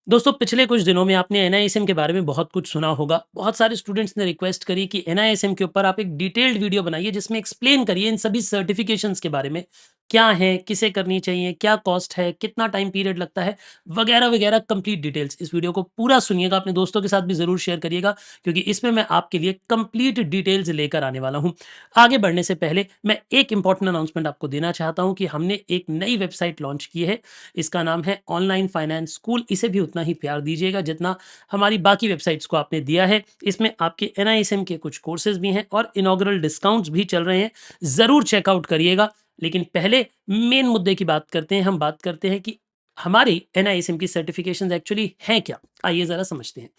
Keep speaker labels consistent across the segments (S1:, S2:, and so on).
S1: दोस्तों पिछले कुछ दिनों में आपने एनआईएसएम के बारे में बहुत कुछ सुना होगा। बहुत सारे स्टूडेंट्स ने रिक्वेस्ट करी कि एनआईएसएम के ऊपर आप एक डिटेल्ड वीडियो बनाइए जिसमें एक्सप्लेन करिए इन सभी सर्टिफिकेशंस के बारे में। क्या है, किसे करनी चाहिए, क्या कॉस्ट है, कितना टाइम पीरियड लगता है, वगैरह-वगैरह कंप्लीट डिटेल्स। इस वीडियो को पूरा सुनिएगा, अपने दोस्तों के साथ भी ज़रूर शेयर करिएगा क्योंकि इसमें मैं आपके लिए कंप्लीट डिटेल्स लेकर आने वाला हूँ। आगे बढ़ने से पहले मैं एक इम्पोर्टेंट अनाउंसमेंट आपको देना चाहता हूँ कि हमने एक नई वेबसाइट लॉन्च की है। इसका नाम है ऑनलाइन फाइनेंस स्कूल। इसे भी उतना ही प्यार दीजिएगा जितना हमारी बाकी वेबसाइट्स को आपने दिया है। इसमें आपके एनआईएसएम के कुछ कोर्सेज भी हैं और इनॉग्रल डिस्काउंट्स भी चल रहे हैं। ज़रूर चेकआउट करिएगा। लेकिन पहले मेन मुद्दे की बात करते हैं। हम बात करते हैं कि हमारी एनआईएसएम की सर्टिफिकेशंस एक्चुअली हैं क्या? आइए ज़रा समझते हैं।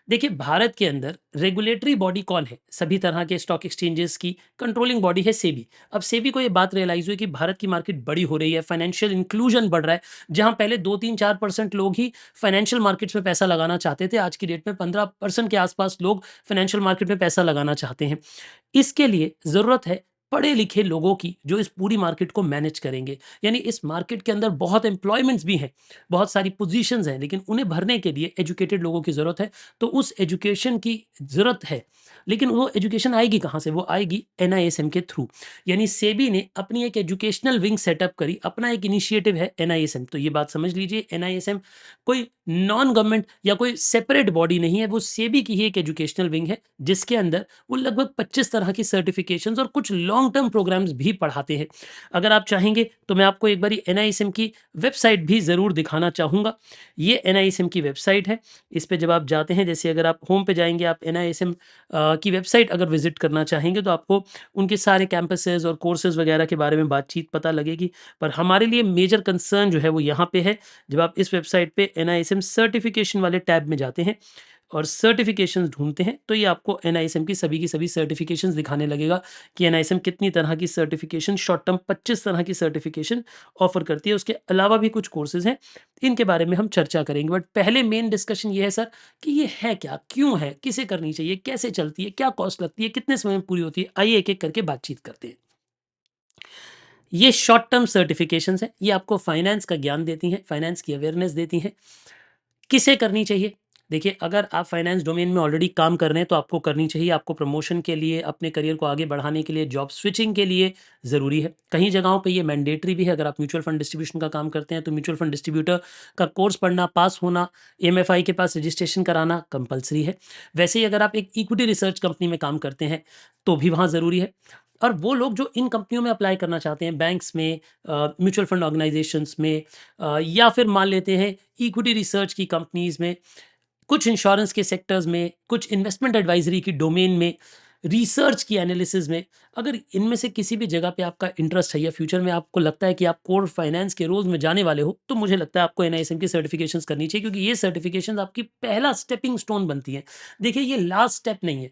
S1: देखिए, भारत के अंदर रेगुलेटरी बॉडी कौन है? सभी तरह के स्टॉक एक्सचेंजेस की कंट्रोलिंग बॉडी है सेबी। अब सेबी को ये बात रियलाइज़ हुई कि भारत की मार्केट बड़ी हो रही है, फाइनेंशियल इंक्लूजन बढ़ रहा है। जहाँ पहले 2-3-4% लोग ही फाइनेंशियल मार्केट्स में पैसा लगाना चाहते थे, आज की डेट में 15% के आसपास लोग फाइनेंशियल मार्केट में पैसा लगाना चाहते हैं। इसके लिए ज़रूरत है पढ़े-लिखे लोगों की, जो इस पूरी मार्केट को मैनेज करेंगे। यानी इस मार्केट के अंदर बहुत एम्प्लॉयमेंट्स भी हैं, बहुत सारी पोज़ीशंस हैं, लेकिन उन्हें भरने के लिए एजुकेटेड लोगों की ज़रूरत है। तो उस एजुकेशन की ज़रूरत है, लेकिन वो एजुकेशन आएगी कहाँ से? वो आएगी एनआईएसएम के थ्रू। यानी सेबी ने अपनी एक एजुकेशनल विंग सेटअप करी, अपना एक इनिशिएटिव है एनआईएसएम। तो ये बात समझ लीजिए, एनआईएसएम कोई नॉन गवर्नमेंट या कोई सेपरेट बॉडी नहीं है, वो सेबी की ही एक एजुकेशनल विंग है, जिसके अंदर वो लगभग 25 तरह की सर्टिफिकेशंस और कुछ लॉन्ग टर्म प्रोग्राम्स भी पढ़ाते हैं। अगर आप चाहेंगे तो मैं आपको एक बारी एनआईएसएम की वेबसाइट भी ज़रूर दिखाना चाहूँगा। ये एनआईएसएम की वेबसाइट है। इस पे जब आप जाते हैं, जैसे अगर आप होम पे जाएँगे, आप एनआईएसएम की वेबसाइट अगर विज़िट करना चाहेंगे, तो आपको उनके सारे कैंपसेज़ और कोर्सेज़ वगैरह के बारे में बातचीत पता लगेगी। पर हमारे लिए मेजर कंसर्न जो है वो यहाँ पे है। जब आप इस वेबसाइट पे एनआईएसएम सर्टिफ़िकेशन वाले टैब में जाते हैं और सर्टिफ़िकेशंस ढूँढते हैं, तो ये आपको एनआईएसएम की सभी सर्टिफ़िकेशंस दिखाने लगेगा कि एनआईएसएम कितनी तरह की सर्टिफ़िकेशन, शॉर्ट टर्म 25 तरह की सर्टिफ़िकेशन ऑफ़र करती है। उसके अलावा भी कुछ कोर्सेज़ हैं, इनके बारे में हम चर्चा करेंगे। बट पहले मेन डिस्कशन ये है सर कि ये है क्या? क्यों है? किसे करनी चाहिए? कैसे चलती है? क्या कॉस्ट लगती है? कितने समय में पूरी होती है? आइए एक-एक करके बातचीत करते हैं। ये शॉर्ट टर्म सर्टिफ़िकेशंस हैं, ये आपको फाइनेंस का ज्ञान देती हैं, फाइनेंस की अवेयरनेस देती हैं। किसे करनी चाहिए? देखिए, अगर आप फाइनेंस डोमेन में ऑलरेडी काम कर रहे हैं, तो आपको करनी चाहिए। आपको प्रमोशन के लिए, अपने करियर को आगे बढ़ाने के लिए, जॉब स्विचिंग के लिए ज़रूरी है। कहीं जगहों पे ये मैंडेटरी भी है। अगर आप म्यूचुअल फंड डिस्ट्रीब्यूशन का काम करते हैं, तो म्यूचुअल फंड डिस्ट्रीब्यूटर का कोर्स पढ़ना, पास होना, एमएफआई के पास रजिस्ट्रेशन कराना कंपल्सरी है। वैसे ही अगर आप एक इक्विटी रिसर्च कंपनी में काम करते हैं, तो भी वहाँ ज़रूरी है। और वो लोग जो इन कंपनियों में अप्लाई करना चाहते हैं, बैंक्स में, म्यूचुअल फंड ऑर्गेनाइज़ेशंस में, या फिर मान लेते हैं इक्विटी रिसर्च की कंपनीज़ में, कुछ इंश्योरेंस के सेक्टर्स में, कुछ इन्वेस्टमेंट एडवाइज़री की डोमेन में, रिसर्च की एनालिसिस में, अगर इनमें से किसी भी जगह पे आपका इंटरेस्ट है या फ्यूचर में आपको लगता है कि आप कोर फाइनेंस के रोल में जाने वाले हो, तो मुझे लगता है आपको एनआईएसएम की सर्टिफिकेशंस करनी चाहिए, क्योंकि ये सर्टिफिकेशंस आपकी पहला स्टेपिंग स्टोन बनती हैं। देखिए, ये लास्ट स्टेप नहीं है।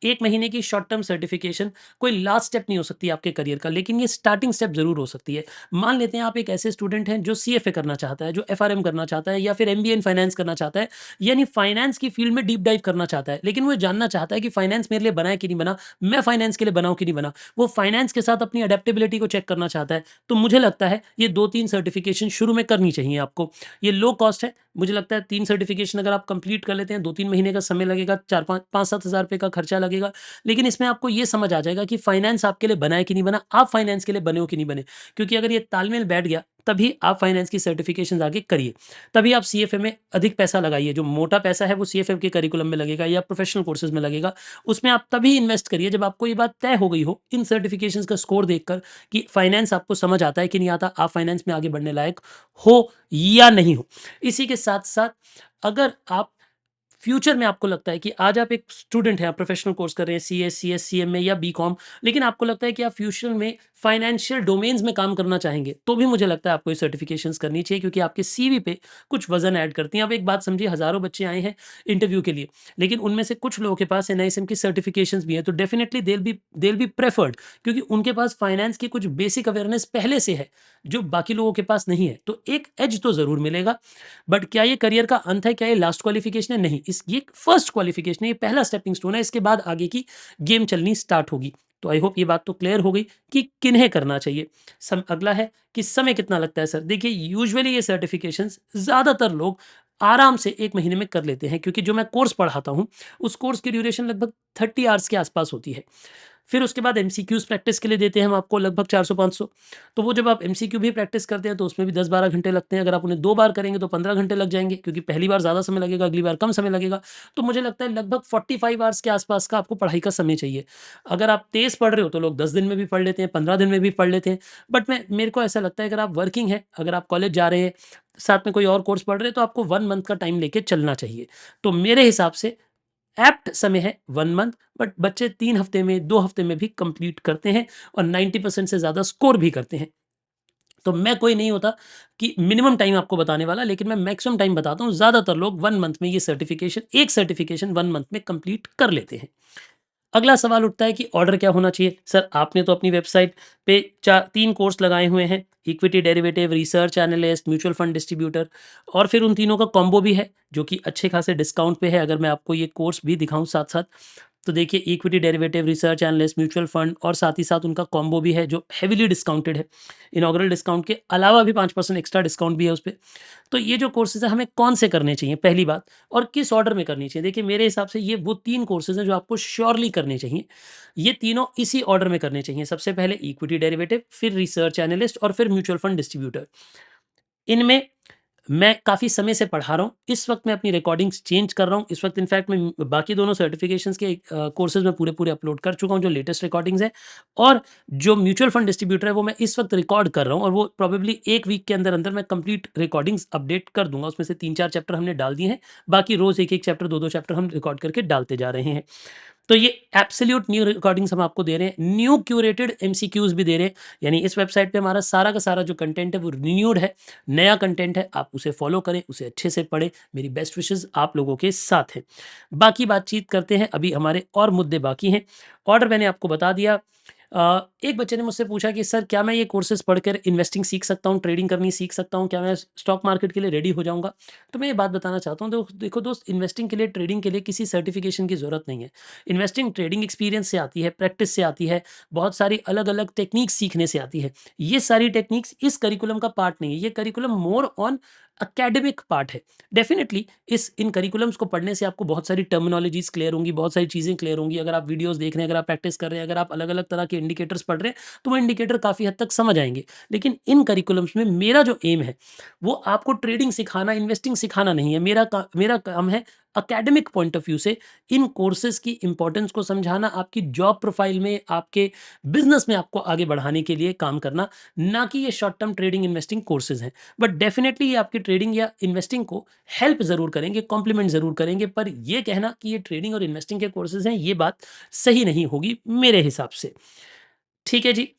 S1: 1 महीने की शॉर्ट टर्म सर्टिफिकेशन कोई लास्ट स्टेप नहीं हो सकती आपके करियर का, लेकिन ये स्टार्टिंग स्टेप ज़रूर हो सकती है। मान लेते हैं आप एक ऐसे स्टूडेंट हैं जो सीएफए करना चाहता है, जो एफआरएम करना चाहता है, या फिर एमबीए इन फाइनेंस करना चाहता है, यानी फाइनेंस की फील्ड में डीप डाइव करना चाहता है, लेकिन वो ये जानना चाहता है कि फाइनेंस मेरे लिए बना है कि नहीं बना, मैं फाइनेंस के लिए बना हूँ कि नहीं बना। वो फाइनेंस के साथ अपनी अडेप्टेबिलिटी को चेक करना चाहता है। तो मुझे लगता है ये 2-3 सर्टिफिकेशन शुरू में करनी चाहिए आपको। ये लो कॉस्ट है। मुझे लगता है 3 सर्टिफिकेशन अगर आप कंप्लीट कर लेते हैं, 2-3 महीने का समय लगेगा, 4-5 5-7 हज़ार रुपए का खर्चा लगेगा। लेकिन इसमें आपको ये समझ आ जाएगा कि फाइनेंस आपके लिए बना है कि नहीं बना, आप फाइनेंस के लिए बने हो कि नहीं बने। क्योंकि अगर ये तालमेल बैठ गया, तभी आप फाइनेंस की सर्टिफिकेशंस आगे करिए। तभी आप सीएफए में अधिक पैसा लगाइए। जो मोटा पैसा है वो सीएफए के करिकुलम में लगेगा या प्रोफेशनल कोर्सेज में लगेगा। उसमें आप तभी इन्वेस्ट करिए जब आपको ये बात तय हो गई हो, इन सर्टिफिकेशंस का स्कोर देखकर, कि फाइनेंस आपको समझ आता है कि नहीं आता, आप फाइनेंस में आगे बढ़ने लायक हो या नहीं हो। इसी के साथ-साथ अगर आप फ्यूचर में आपको लगता है कि आज आप एक स्टूडेंट हैं, आप प्रोफेशनल कोर्स कर रहे हैं सीएस, सीएस, सीएमए या बीकॉम, लेकिन आपको लगता है कि आप फ्यूचर में फाइनेंशियल डोमेन्स में काम करना चाहेंगे, तो भी मुझे लगता है आपको ये सर्टिफिकेशंस करनी चाहिए, क्योंकि आपके सीवी पे कुछ वज़न ऐड करती हैं। अब एक बात समझिए, हज़ारों बच्चे आए हैं इंटरव्यू के लिए, लेकिन उनमें से कुछ लोगों के पास एनआईएसएम की सर्टिफिकेशंस भी हैं, तो definitely they will be preferred, क्योंकि उनके पास फाइनेंस की कुछ बेसिक अवेयरनेस पहले से है, जो बाकी लोगों के पास नहीं है। तो एक एज तो ज़रूर मिलेगा। बट क्या ये करियर का अंत है? क्या ये लास्ट क्वालिफिकेशन है? नहीं, ये फर्स्ट क्वालिफिकेशन है, ये पहला स्टेपिंग स्टोन है, इसके बाद आगे की गेम चलनी स्टार्ट होगी। तो आई होप ये बात तो क्लियर हो गई कि किन्हें करना चाहिए। अगला है कि समय कितना लगता है सर? देखिए, यूजुअली ये सर्टिफिकेशंस ज़्यादातर लोग आराम से 1 महीने में कर लेते हैं, क्योंकि जो मैं कोर्स पढ़ाता हूँ, उस कोर्स की ड्यूरेशन लगभग 30 आवर्स के आसपास होती है। फिर उसके बाद एमसीक्यूज़ प्रैक्टिस के लिए देते हैं हम आपको लगभग 400-500। तो वो जब आप एमसीक्यू भी प्रैक्टिस करते हैं तो उसमें भी 10-12 घंटे लगते हैं। अगर आप उन्हें 2 बार करेंगे तो 15 घंटे लग जाएँगे, क्योंकि पहली बार ज़्यादा समय लगेगा, अगली बार कम समय लगेगा। तो मुझे लगता है लगभग 45 आवर्स के आसपास का आपको पढ़ाई का समय चाहिए। अगर आप तेज़ पढ़ रहे हो तो लोग 10 दिन में भी पढ़ लेते हैं, 15 दिन में भी पढ़ लेते हैं। बट मेरे को ऐसा लगता है, अगर आप वर्किंग हैं, अगर आप कॉलेज जा रहे हैं, साथ में कोई और कोर्स पढ़ रहे हैं, तो आपको 1 मंथ का टाइम लेके चलना चाहिए। तो मेरे हिसाब से ऐप्ट समय है 1 मंथ, बट बच्चे 3 हफ्ते में, 2 हफ्ते में भी कंप्लीट करते हैं और 90% से ज़्यादा स्कोर भी करते हैं। तो मैं कोई नहीं होता कि मिनिमम टाइम आपको बताने वाला, लेकिन मैं मैक्सिमम टाइम बताता हूँ। ज़्यादातर लोग 1 मंथ में ये सर्टिफ़िकेशन, एक सर्टिफ़िकेशन 1 मंथ में कंप्लीट कर लेते हैं। अगला सवाल उठता है कि ऑर्डर क्या होना चाहिए? सर, आपने तो अपनी वेबसाइट पे 3 कोर्स लगाए हुए हैं, equity derivative, research analyst, mutual fund distributor, और फिर उन तीनों का कॉम्बो भी है, जो कि अच्छे खासे डिस्काउंट पे है। अगर मैं आपको ये कोर्स भी दिखाऊँ साथ-साथ, तो देखिए, equity derivative, research analyst, mutual fund, और साथ ही साथ उनका कॉम्बो भी है जो हेवीली डिस्काउंटेड है। इनॉग्रल डिस्काउंट के अलावा भी 5% एक्स्ट्रा डिस्काउंट भी है उस पे। तो ये जो कोर्सेज़ हैं, हमें कौन से करने चाहिए, पहली बात, और किस ऑर्डर में करनी चाहिए? देखिए, मेरे हिसाब से ये वो 3 कोर्सेज़ हैं जो आपको श्योरली करने चाहिए। ये तीनों इसी ऑर्डर में करने चाहिए। सबसे पहले इक्विटी डेरिवेटिव, फिर रिसर्च एनालिस्ट, और फिर म्यूचुअल फंड डिस्ट्रीब्यूटर। इनमें मैं काफ़ी समय से पढ़ा रहा हूँ। इस वक़्त मैं अपनी रिकॉर्डिंग्स चेंज कर रहा हूँ। इस वक़्त इनफैक्ट मैं बाकी दोनों सर्टिफ़िकेशंस के कोर्सेज़ में पूरे-पूरे अपलोड कर चुका हूँ, जो लेटेस्ट रिकॉर्डिंग्स हैं। और जो म्यूचुअल फंड डिस्ट्रीब्यूटर है, वो मैं इस वक़्त रिकॉर्ड कर रहा हूँ, और वो प्रोबेबली 1 वीक के अंदर-अंदर मैं कंप्लीट रिकॉर्डिंग्स अपडेट कर दूँगा। उसमें से 3-4 चैप्टर हमने डाल दिए हैं। बाकी रोज़ 1-1 चैप्टर, 2-2 चैप्टर हम रिकॉर्ड करके डालते जा रहे हैं। तो ये एब्सोल्यूट न्यू रिकॉर्डिंग्स हम आपको दे रहे हैं। न्यू क्यूरेटेड एमसीक्यूज़ भी दे रहे हैं। यानी इस वेबसाइट पे हमारा सारा का सारा जो कंटेंट है वो रिन्यूड है, नया कंटेंट है। आप उसे फ़ॉलो करें, उसे अच्छे से पढ़ें। मेरी बेस्ट विशेज़ आप लोगों के साथ हैं। बाकी बातचीत करते हैं, अभी हमारे और मुद्दे बाकी हैं। ऑर्डर मैंने आपको बता दिया। एक बच्चे ने मुझसे पूछा कि सर, क्या मैं ये कोर्सेज़ पढ़कर इन्वेस्टिंग सीख सकता हूँ, ट्रेडिंग करनी सीख सकता हूँ? क्या मैं स्टॉक मार्केट के लिए रेडी हो जाऊँगा? तो मैं ये बात बताना चाहता हूँ, देखो दोस्त, इन्वेस्टिंग के लिए, ट्रेडिंग के लिए किसी सर्टिफ़िकेशन की ज़रूरत नहीं है। इन्वेस्टिंग ट्रेडिंग एक्सपीरियंस से आती है, प्रैक्टिस से आती है, बहुत सारी अलग-अलग टेक्नीक्स सीखने से आती है। ये सारी टेक्नीक्स इस करिकुलम का पार्ट नहीं है। ये curriculum more on academic part है। डेफ़िनिटली इन करिकुलम्स को पढ़ने से आपको बहुत सारी टर्मिनोलॉजीज़ क्लियर होंगी, बहुत सारी चीज़ें क्लियर होंगी। अगर आप वीडियोज़ देख रहे हैं, अगर आप प्रैक्टिस कर रहे हैं, अगर आप अलग-अलग तरह के इंडिकेटर्स पढ़ रहे हैं, तो वो इंडिकेटर काफ़ी हद तक समझ आएँगे। लेकिन इन करिकुलम्स में मेरा जो एम है, वो आपको ट्रेडिंग सिखाना, इन्वेस्टिंग सिखाना नहीं है। मेरा काम है एकेडमिक पॉइंट ऑफ व्यू से इन कोर्सेज़ की इम्पोर्टेंस को समझाना, आपकी जॉब प्रोफ़ाइल में, आपके बिज़नेस में आपको आगे बढ़ाने के लिए काम करना, ना कि ये short term trading investing courses हैं। बट डेफ़िनिटली ये आपकी ट्रेडिंग या इन्वेस्टिंग को हेल्प ज़रूर करेंगे, कॉम्प्लीमेंट ज़रूर करेंगे, पर ये कहना कि ये ट्रेडिंग और इन्वेस्टिंग के कोर्सेज़ हैं, ये बात सही नहीं होगी मेरे हिसाब से। ठीक है जी।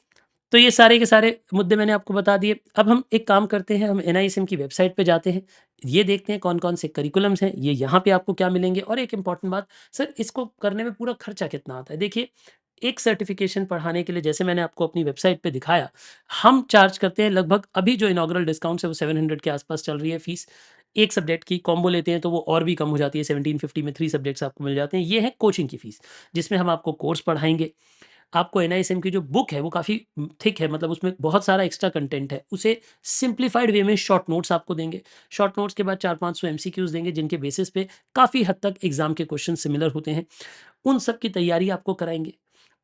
S1: तो ये सारे के सारे मुद्दे मैंने आपको बता दिए। अब हम एक काम करते हैं, हम एनआईएसएम की वेबसाइट पे जाते हैं। ये देखते हैं कौन-कौन से करिकुलम्स हैं, ये यहाँ पे आपको क्या मिलेंगे, और एक इम्पॉर्टेंट बात, सर, इसको करने में पूरा खर्चा कितना आता है? देखिए, एक सर्टिफ़िकेशन पढ़ाने के लिए, जैसे मैंने आपको अपनी वेबसाइट पे दिखाया, हम चार्ज करते हैं लगभग, अभी जो इनॉग्रल डिस्काउंट्स है वो 700 के आस-पास चल रही है फीस। एक सब्जेक्ट की कॉम्बो लेते हैं तो वो और भी कम हो जाती है, 1750 में 3 सब्जेक्ट्स आपको मिल जाते हैं। ये है कोचिंग की फीस, जिसमें हम आपको कोर्स पढ़ाएँगे। आपको एनआईएसएम की जो बुक है वो काफ़ी थिक है, मतलब उसमें बहुत सारा एक्स्ट्रा कंटेंट है। उसे सिम्प्लीफाइड वे में शॉर्ट नोट्स आपको देंगे। शॉर्ट नोट्स के बाद 4-500 एमसीक्यूज़ देंगे, जिनके बेसिस पे काफ़ी हद तक एग्ज़ाम के क्वेश्चन सिमिलर होते हैं। उन सब की तैयारी आपको कराएँगे,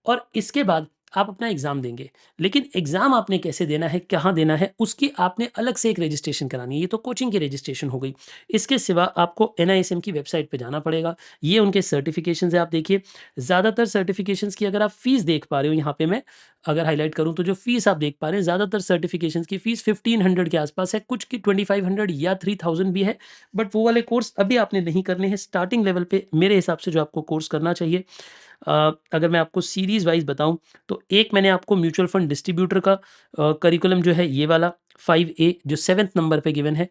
S1: और इसके बाद आप अपना एग्ज़ाम देंगे। लेकिन एग्ज़ाम आपने कैसे देना है, कहाँ देना है, उसकी आपने अलग से एक रजिस्ट्रेशन करानी है। ये तो कोचिंग की रजिस्ट्रेशन हो गई। इसके सिवा आपको एनआईएसएम की वेबसाइट पे जाना पड़ेगा। ये उनके सर्टिफ़िकेशंस हैं, आप देखिए। ज़्यादातर सर्टिफ़िकेशंस की अगर आप फ़ीस देख पा रहे हो, यहाँ पे मैं अगर हाइलाइट करूँ, तो जो फ़ीस आप देख पा रहे हैं, ज़्यादातर सर्टिफ़िकेशंस की फ़ीस 1500 के आस-पास है, कुछ की 2500 या 3000 भी है। बट वो वाले कोर्स अभी आपने नहीं करने हैं। स्टार्टिंग लेवल पे मेरे हिसाब से जो आपको कोर्स करना चाहिए, अगर मैं आपको सीरीज़ वाइज़ बताऊँ, तो एक मैंने आपको म्यूचुअल फंड डिस्ट्रीब्यूटर का करिकुलम जो है, ये वाला 5A जो 7th नंबर पे गिवन है,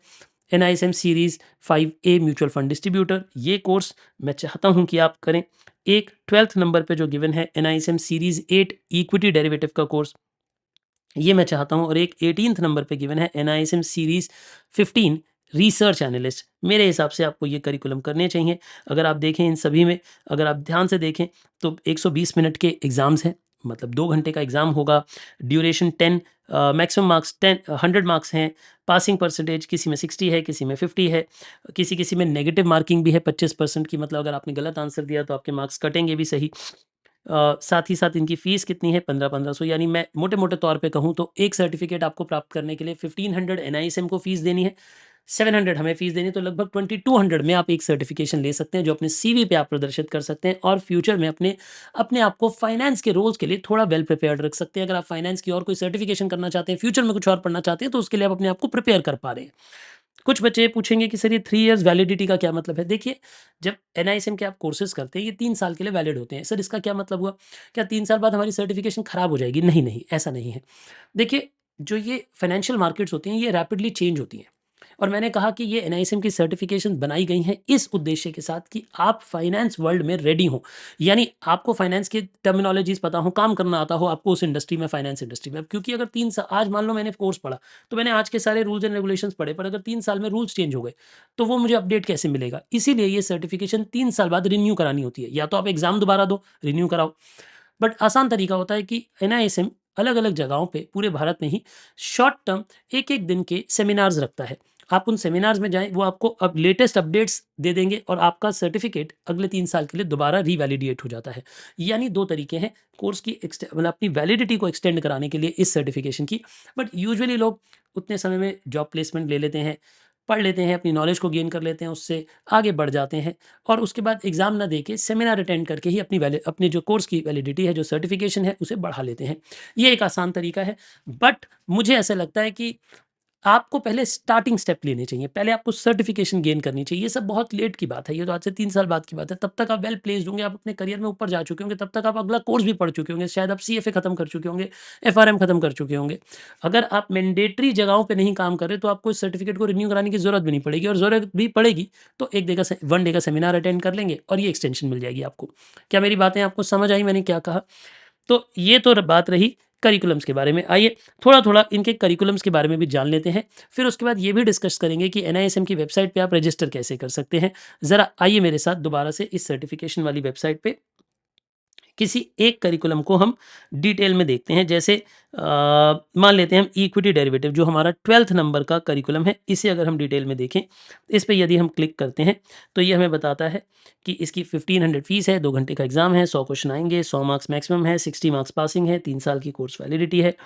S1: NISM series 5A mutual fund distributor, ये कोर्स मैं चाहता हूँ कि आप करें। एक 12th नंबर पे जो गिवन है, एनआईएसएम सीरीज़ 8 इक्विटी डेरिवेटिव का कोर्स, ये मैं चाहता हूँ। और एक 18th नंबर पे गिवन है, एनआईएसएम सीरीज़ 15 रिसर्च एनालिस्ट। मेरे हिसाब से आपको ये करिकुलम करने चाहिए। अगर आप देखें इन सभी में, अगर आप ध्यान से देखें, तो 120 मिनट के एग्ज़ाम्स हैं। मतलब 2 घंटे का एग्ज़ाम होगा, ड्यूरेशन 10 मैक्सिमम मार्क्स 100 मार्क्स हैं, पासिंग परसेंटेज किसी में 60 है, किसी में 50 है, किसी-किसी में नेगेटिव मार्किंग भी है 25% की, मतलब अगर आपने गलत आंसर दिया तो आपके मार्क्स कटेंगे भी सही। साथ ही साथ इनकी फ़ीस कितनी है 1500 यानी मैं मोटे-मोटे तौर पे कहूँ तो एक सर्टिफ़िकेट आपको प्राप्त करने के लिए 1500 एनआईएसएम को फ़ीस देनी है, 700 हमें फ़ीस देनी है, तो लगभग 2200 में आप एक सर्टिफ़िकेशन ले सकते हैं जो अपने सीवी पे आप प्रदर्शित कर सकते हैं और फ्यूचर में अपने अपने आप को फाइनेंस के रोल्स के लिए थोड़ा वेल प्रिपेयर्ड रख सकते हैं। अगर आप फाइनेंस की और कोई सर्टिफ़िकेशन करना चाहते हैं, फ्यूचर में कुछ और पढ़ना चाहते हैं, तो उसके लिए आप अपने आप को प्रिपेयर कर पा रहे हैं। कुछ बच्चे ये पूछेंगे कि सर ये 3 इयर्स वैलिडिटी का क्या मतलब है? देखिए, जब एनआईएसएम के आप कोर्सेज़ करते हैं, ये 3 साल के लिए वैलिड होते हैं। सर इसका क्या मतलब हुआ? क्या 3 साल बाद हमारी सर्टिफ़िकेशन खराब हो जाएगी? नहीं, नहीं, ऐसा नहीं है। देखिए, जो ये फाइनेंशियल मार्केट्स होती हैं, ये रैपिडली चेंज होती हैं और मैंने कहा कि ये एनआईएसएम की सर्टिफ़िकेशन बनाई गई हैं इस उद्देश्य के साथ कि आप फाइनेंस वर्ल्ड में रेडी हों। यानी आपको फाइनेंस की टर्मिनोलॉजीज़ पता हो, काम करना आता हो आपको उस इंडस्ट्री में, फाइनेंस इंडस्ट्री में। अब क्योंकि अगर 3 सा आज मान लो मैंने कोर्स पढ़ा, तो मैंने आज के सारे रूल्स एंड रेगुलेशंस पढ़े, पर अगर 3 साल में रूल्स चेंज हो गए, तो वो मुझे अपडेट कैसे मिलेगा? इसीलिए ये सर्टिफ़िकेशन 3 साल बाद रिन्यू करानी होती है। या तो आप एग्ज़ाम दोबारा दो, रिन्यू कराओ। बट आसान तरीका होता है कि एनआईएसएम अलग-अलग जगहों पे पूरे भारत में ही शॉर्ट टर्म 1-1 दिन के सेमिनार्स रखता है। आप उन सेमिनार्स में जाएँ, वो आपको अब लेटेस्ट अपडेट्स दे देंगे और आपका सर्टिफ़िकेट अगले 3 साल के लिए दोबारा रिवैलिडेट हो जाता है। यानी 2 तरीके हैं कोर्स की मतलब अपनी वैलिडिटी को एक्सटेंड कराने के लिए इस सर्टिफ़िकेशन की। बट यूजुअली लोग उतने समय में जॉब प्लेसमेंट ले लेते हैं, पढ़ लेते हैं, अपनी नॉलेज को गेन कर लेते हैं, उससे आगे बढ़ जाते हैं और उसके बाद एग्ज़ाम ना दे के सेमिनार अटेंड करके ही अपनी जो कोर्स की वैलिडिटी है, जो सर्टिफ़िकेशन है, उसे बढ़ा लेते हैं। ये एक आसान तरीका है, बट मुझे ऐसा लगता है कि आपको पहले स्टार्टिंग स्टेप लेने चाहिए। पहले आपको सर्टिफ़िकेशन गेन करनी चाहिए। ये सब बहुत लेट की बात है, ये तो आज से 3 साल बाद की बात है। तब तक आप वेल प्लेस्ड होंगे, आप अपने करियर में ऊपर जा चुके होंगे, तब तक आप अगला कोर्स भी पढ़ चुके होंगे, शायद आप सीएफए खत्म कर चुके होंगे, एफआरएम खत्म कर चुके होंगे। अगर आप मैंडेटरी जगहों पे नहीं काम कर रहे, तो आपको इस सर्टिफ़िकेट को रिन्यू कराने की ज़रूरत भी नहीं पड़ेगी और ज़रूरत भी पड़ेगी, तो 1 डे का सेमिनार अटेंड कर लेंगे और ये एक्सटेंशन मिल जाएगी आपको। क्या मेरी बातें आपको समझ आई मैंने क्या कहा? तो ये तो बात रही करिकुलम्स के बारे में। आइए थोड़ा-थोड़ा इनके करिकुलम्स के बारे में भी जान लेते हैं। फिर उसके बाद ये भी डिस्कस करेंगे कि एनआईएसएम की वेबसाइट पे आप रजिस्टर कैसे कर सकते हैं। ज़रा आइए मेरे साथ दोबारा से इस सर्टिफ़िकेशन वाली वेबसाइट पे किसी एक करिकुलम को हम डिटेल में देखते हैं। जैसे मान लेते हैं हम इक्विटी डेरिवेटिव जो हमारा 12th नंबर का करिकुलम है, इसे अगर हम डिटेल में देखें, इस पे यदि हम क्लिक करते हैं, तो ये हमें बताता है कि इसकी 1500 फीस है, 2 घंटे का एग्ज़ाम है, 100 क्वेश्चन आएँगे, 100 मार्क्स मैक्सिमम है, 60 मार्क्स पासिंग है, 3 साल की कोर्स वैलिडिटी है।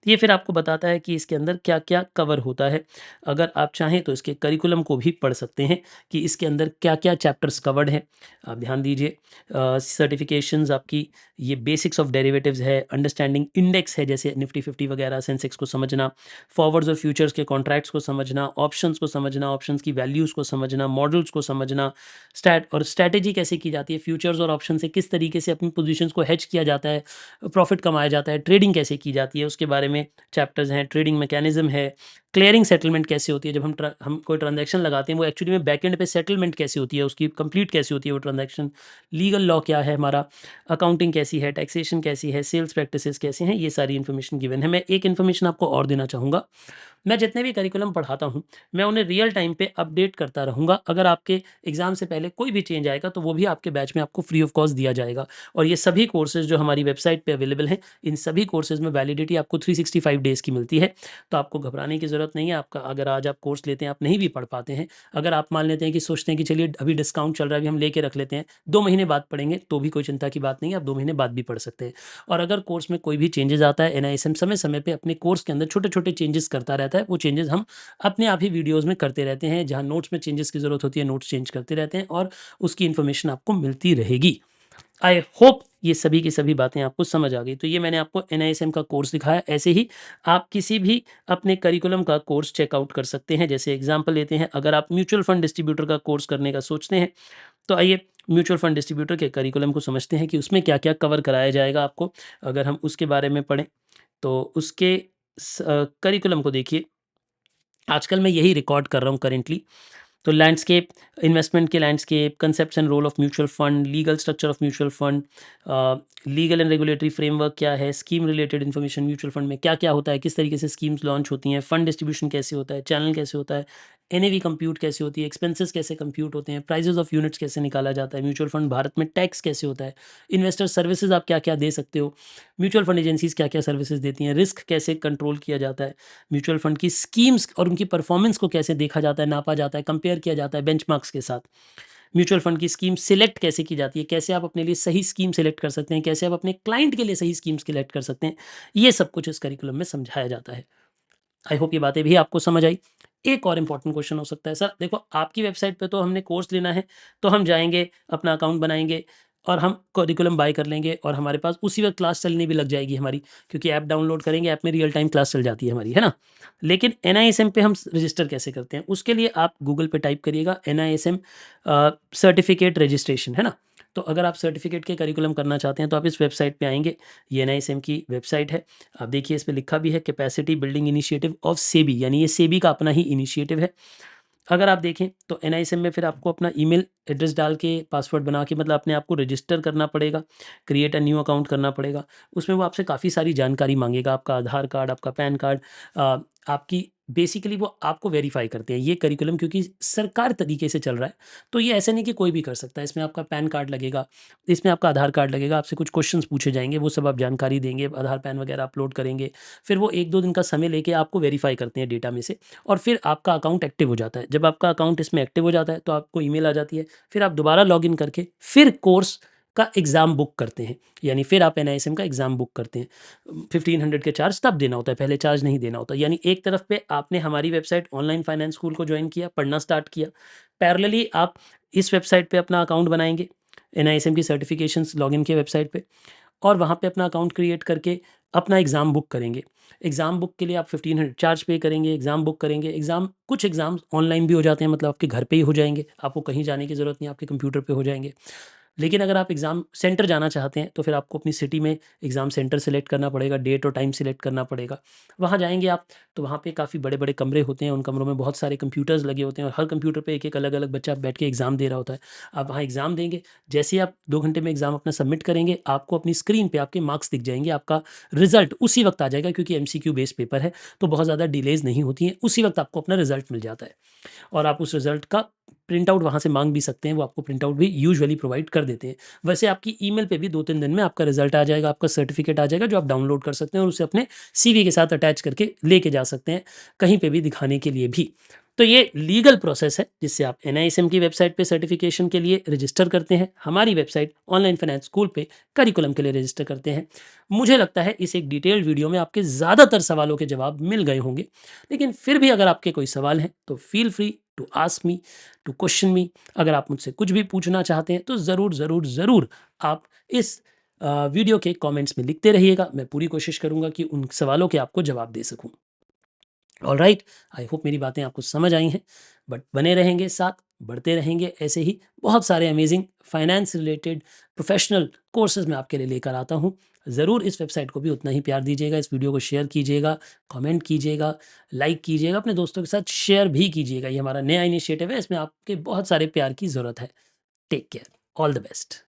S1: ये फिर आपको बताता है कि इसके अंदर क्या-क्या कवर होता है। अगर आप चाहें तो इसके करिकुलम को भी पढ़ सकते हैं कि इसके अंदर क्या-क्या चैप्टर्स कवर्ड हैं। आप ध्यान दीजिए सर्टिफ़िकेशंस आपकी ये बेसिक्स ऑफ डेरिवेटिव्स है, अंडरस्टैंडिंग इंडेक्स है जैसे निफ्टी 50 वगैरह, सेंसेक्स को समझना, फॉरवर्ड्स और फ्यूचर्स के कॉन्ट्रैक्ट्स को समझना, ऑप्शंस को समझना, ऑप्शंस की वैल्यूज़ को समझना, मॉडल्स को समझना, स्ट्रैटेजी कैसे की जाती है, फ्यूचर्स और ऑप्शन से किस तरीके से अपनी पोज़ीशंस को हेज किया जाता है, प्रॉफ़िट कमाया जाता है, ट्रेडिंग कैसे की जाती है, उसके बारे में चैप्टर्स हैं, ट्रेडिंग मैकेनिज़्म है, क्लियरिंग सेटलमेंट कैसे होती है, जब हम कोई ट्रांज़ैक्शन लगाते हैं, वो एक्चुअली में बैकएंड पे सेटलमेंट कैसे होती है, उसकी कंप्लीट कैसे होती है वो ट्रांज़ैक्शन, लीगल लॉ क्या है हमारा, अकाउंटिंग कैसी है, टैक्सेशन कैसी है, सेल्स प्रैक्टिसेस कैसे हैं, ये सारी इन्फॉर्मेशन गिवन है। मैं एक इन्फॉर्मेशन आपको और देना चाहूँगा, मैं जितने भी करिकुलम पढ़ाता हूँ, मैं उन्हें रियल टाइम पे अपडेट करता रहूँगा। अगर आपके एग्ज़ाम से पहले कोई भी चेंज आएगा, तो वो भी आपके बैच में आपको फ्री ऑफ कॉस्ट दिया जाएगा और ये सभी कोर्सेज़ जो हमारी वेबसाइट पे अवेलेबल हैं, इन सभी कोर्सेज़ में वैलिडिटी आपको 365 डेज़ की मिलती है। तो आपको घबराने की ज़रूरत नहीं है। आपका अगर आज आप कोर्स लेते हैं, आप नहीं भी पढ़ पाते हैं, अगर आप मान लेते हैं कि सोचते हैं कि चलिए अभी डिस्काउंट चल रहा है, अभी हम लेके रख लेते हैं, 2 महीने बाद पढ़ेंगे, तो भी कोई चिंता की बात नहीं है, आप 2 महीने बाद भी पढ़ सकते हैं। और अगर कोर्स में कोई भी चेंजेज़ आता है, एनआईएसएम समय-समय पे अपने कोर्स के अंदर छोटे-छोटे चेंजेज़ करता रहता है, वो चेंजेज़ हम अपने आप ही वीडियोज़ में करते रहते हैं। जहाँ नोट्स में चेंजेज़ की ज़रूरत होती है, नोट्स चेंज करते रहते हैं और उसकी इन्फॉर्मेशन आपको मिलती रहेगी। आई होप ये सभी की सभी बातें आपको समझ आ गई। तो ये मैंने आपको एनआईएसएम का कोर्स दिखाया। ऐसे ही आप किसी भी अपने करिकुलम का कोर्स चेकआउट कर सकते हैं। जैसे एग्ज़ाम्पल लेते हैं, अगर आप म्यूचुअल फंड डिस्ट्रीब्यूटर का कोर्स करने का सोचते हैं, तो आइए म्यूचुअल फंड डिस्ट्रीब्यूटर के करिकुलम को समझते हैं कि उसमें क्या-क्या कवर कराया जाएगा आपको। अगर हम उसके बारे में पढ़ें, तो उसके करिकुलम को देखिए, आजकल मैं यही रिकॉर्ड कर रहा हूँ करेंटली। तो लैंडस्केप, इन्वेस्टमेंट के landscape, concepts and role of mutual fund, legal structure of mutual fund, legal and regulatory framework क्या है, scheme related information mutual fund में क्या-क्या होता है, किस तरीके से स्कीम्स लॉन्च होती हैं, फंड डिस्ट्रीब्यूशन कैसे होता है, चैनल कैसे होता है, एनएवी कंप्यूट कैसे होती है, एक्सपेंसेस कैसे कंप्यूट होते हैं, प्राइजेस ऑफ यूनिट्स कैसे निकाला जाता है, म्यूचुअल फंड भारत में टैक्स कैसे होता है, इन्वेस्टर सर्विसेज आप क्या क्या दे सकते हो, म्यूचुअल फंड एजेंसीज क्या क्या सर्विसेज देती हैं, रिस्क कैसे कंट्रोल किया जाता है, म्यूचुअल फंड की स्कीम्स और उनकी परफॉर्मेंस को कैसे देखा जाता है, नापा जाता है, कंपेयर किया जाता है बेंचमार्क्स के साथ, म्यूचुअल फंड की स्कीम सिलेक्ट कैसे की जाती है, कैसे आप अपने लिए सही स्कीम सिलेक्ट कर सकते हैं, कैसे आप अपने क्लाइंट के लिए सही स्कीम सिलेक्ट कर सकते हैं, ये सब कुछ इस करिकुलम में समझाया जाता है। आई होप ये बातें भी आपको समझ आई। एक और इम्पोर्टेंट क्वेश्चन हो सकता है, सर देखो आपकी वेबसाइट पे तो हमने कोर्स लेना है, तो हम जाएँगे, अपना अकाउंट बनाएँगे और हम करिकुलम बाय कर लेंगे और हमारे पास उसी वक़्त क्लास चलने भी लग जाएगी हमारी, क्योंकि ऐप डाउनलोड करेंगे, ऐप में रियल टाइम क्लास चल जाती है हमारी, है ना? लेकिन एनआईएसएम पे हम रजिस्टर कैसे करते हैं? उसके लिए आप गूगल पे टाइप करिएगा एनआईएसएम सर्टिफिकेट रजिस्ट्रेशन, है ना? तो अगर आप सर्टिफिकेट के करिकुलम करना चाहते हैं तो आप इस वेबसाइट पे आएँगे, ये एनआईएसएम की वेबसाइट है। आप देखिए इस पे लिखा भी है capacity building initiative of SEBI, यानी ये सेबी का अपना ही इनिशिएटिव है। अगर आप देखें तो एनआईएसएम में फिर आपको अपना ईमेल एड्रेस डाल के पासवर्ड बना के मतलब अपने आप को रजिस्टर करना पड़ेगा, क्रिएट अ न्यू अकाउंट करना पड़ेगा। उसमें वो आपसे काफ़ी सारी जानकारी माँगेगा, आपका आधार कार्ड, आपका पैन कार्ड, आपकी बेसिकली वो आपको वेरीफ़ाई करते हैं। ये करिकुलम क्योंकि सरकार तरीके से चल रहा है, तो ये ऐसा नहीं कि कोई भी कर सकता है। इसमें आपका पैन कार्ड लगेगा, इसमें आपका आधार कार्ड लगेगा, आपसे कुछ क्वेश्चंस पूछे जाएँगे, वो सब आप जानकारी देंगे, आधार, पैन वगैरह अपलोड करेंगे। फिर वो 1-2 दिन का समय लेके आपको वेरीफ़ाई करते हैं डेटा में से और फिर आपका अकाउंट एक्टिव हो जाता है। जब आपका अकाउंट इसमें एक्टिव हो जाता है तो आपको ईमेल आ जाती है। फिर आप दोबारा लॉगिन करके फिर कोर्स का एग्ज़ाम बुक करते हैं। यानी फिर आप एनआईएसएम का एग्ज़ाम बुक करते हैं। 1500 के चार्ज तब देना होता है, पहले चार्ज नहीं देना होता। यानी एक तरफ पे आपने हमारी वेबसाइट ऑनलाइन फाइनेंस स्कूल को जॉइन किया, पढ़ना स्टार्ट किया। पैरेलली आप इस वेबसाइट पे अपना अकाउंट बनाएँगे, एनआईएसएम की सर्टिफ़िकेशंस लॉगिन की वेबसाइट पे। और वहाँ पे अपना अकाउंट क्रिएट करके अपना एग्ज़ाम बुक करेंगे। एग्ज़ाम बुक के लिए आप 1500 चार्ज पे करेंगे, एग्ज़ाम बुक करेंगे। कुछ एग्ज़ाम्स ऑनलाइन भी हो जाते हैं, मतलब आपके घर पे ही हो जाएँगे, आपको कहीं जाने की ज़रूरत नहीं है, आपके कंप्यूटर पे हो जाएँगे। लेकिन अगर आप एग्ज़ाम सेंटर जाना चाहते हैं, तो फिर आपको अपनी सिटी में एग्ज़ाम सेंटर सेलेक्ट करना पड़ेगा, डेट और टाइम सेलेक्ट करना पड़ेगा। वहाँ जाएँगे आप, तो वहाँ पे काफ़ी बड़े-बड़े कमरे होते हैं, उन कमरों में बहुत सारे कंप्यूटर्स लगे होते हैं और हर कंप्यूटर पे एक-एक अलग-अलग बच्चा बैठ के एग्ज़ाम दे रहा होता है। आप वहाँ एग्ज़ाम देंगे, जैसे ही आप 2 घंटे में एग्ज़ाम अपना सबमिट करेंगे, आपको अपनी स्क्रीन पे आपके मार्क्स दिख जाएँगे, आपका रिज़ल्ट उसी वक़्त आ जाएगा क्योंकि एमसीक्यू बेस्ड पेपर है, तो बहुत ज़्यादा डिलेज़ नहीं होती हैं, उसी वक़्त आपको अपना रिज़ल्ट मिल जाता है। और आप उस रिज़ल्ट का प्रिंट आउट वहाँ से माँग भी सकते हैं, वो आपको प्रिंट आउट भी यूजुअली प्रोवाइड कर देते हैं। वैसे आपकी ईमेल पे भी 2-3 दिन में आपका रिज़ल्ट आ जाएगा, आपका सर्टिफ़िकेट आ जाएगा जो आप डाउनलोड कर सकते हैं और उसे अपने सीवी के साथ अटैच करके लेके जा सकते हैं, कहीं पे भी दिखाने के लिए भी। तो ये लीगल प्रोसेस है जिससे आप एनआईएसएम की वेबसाइट पे सर्टिफ़िकेशन के लिए रजिस्टर करते हैं, हमारी वेबसाइट ऑनलाइन फाइनेंस स्कूल पे करिकुलम के लिए रजिस्टर करते हैं। मुझे लगता है इस एक डिटेल्ड वीडियो में आपके ज़्यादातर सवालों के जवाब मिल गए होंगे, लेकिन फिर भी अगर आपके कोई सवाल हैं तो feel free to ask me, to question me. अगर आप मुझसे कुछ भी पूछना चाहते हैं तो ज़रूर, ज़रूर, ज़रूर आप इस वीडियो के कमेंट्स में लिखते रहिएगा। मैं पूरी कोशिश करूँगा कि उन सवालों के आपको जवाब दे सकूँ। ऑलराइट, आई होप मेरी बातें आपको समझ आई हैं। बट बने रहेंगे साथ, बढ़ते रहेंगे ऐसे ही बहुत सारे amazing finance related professional courses मैं आपके लिए लेकर आता हूँ। ज़रूर इस वेबसाइट को भी उतना ही प्यार दीजिएगा, इस वीडियो को शेयर कीजिएगा, कमेंट कीजिएगा, लाइक कीजिएगा, अपने दोस्तों के साथ शेयर भी कीजिएगा। ये हमारा नया इनिशिएटिव है, इसमें आपके बहुत सारे प्यार की ज़रूरत है। Take care, all the best.